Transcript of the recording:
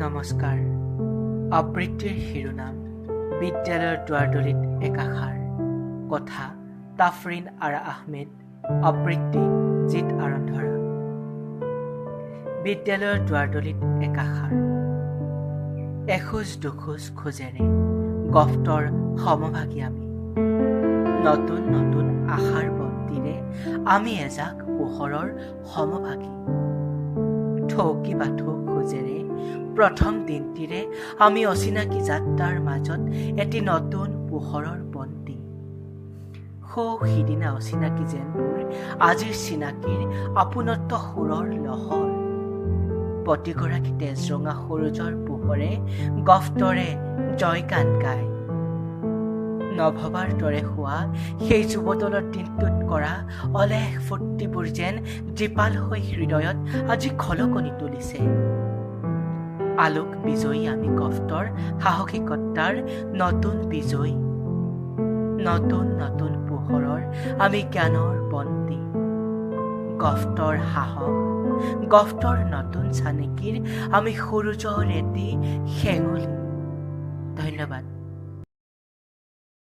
নমস্কাৰ। আবৃত্তিৰ শিৰোনাম বিদ্যালয়ৰ দুৱাৰদলিত একাষাৰ। কথা তাফৰিন আৰা আহমেদ। আবৃত্তি জিত আৰন্ধৰা। বিদ্যালয়ৰ দুৱাৰদলিত একাষাৰ। এখোজ দুখোজ খোজেৰে গফ্টৰ সমভাগী আমি। নতুন নতুন আশাৰ বন্তিৰে আমি এজাক পোহৰৰ সমভাগী। ঠৌকি বাথৌ খোজেৰে প্ৰথম দিনটিৰে আমি অচিনাকি যাত্ৰাৰ মাজত এটি নতুন পোহৰৰ বন্তি। সিদিনা অচিনাকি যেনবোৰ আজিৰ চিনাকিৰ আপোনত্ব সুৰৰ লহৰ। প্ৰতিগৰাকী তেজৰঙা সূৰুজৰ পোহৰে গফ্টৰে জয়গান গায়। নভবাৰ দৰে হোৱা সেই যুৱদলৰ দিনটোত কৰা অলেখ ফূৰ্তিবোৰ যেন জীপাল হৈ হৃদয়ত আজি খলকনি তুলিছে। আলোক বিজয়ী আমি গফ্টৰ সাহসিকতাৰ নতুন বিজয়ী। নতুন নতুন পোহৰৰ আমি জ্ঞানৰ বন্তি। গফ্টৰ সাহস, গফ্টৰ নতুন চানেকিৰ আমি সূৰুজৰ এটি শেঙুলি। ধন্যবাদ।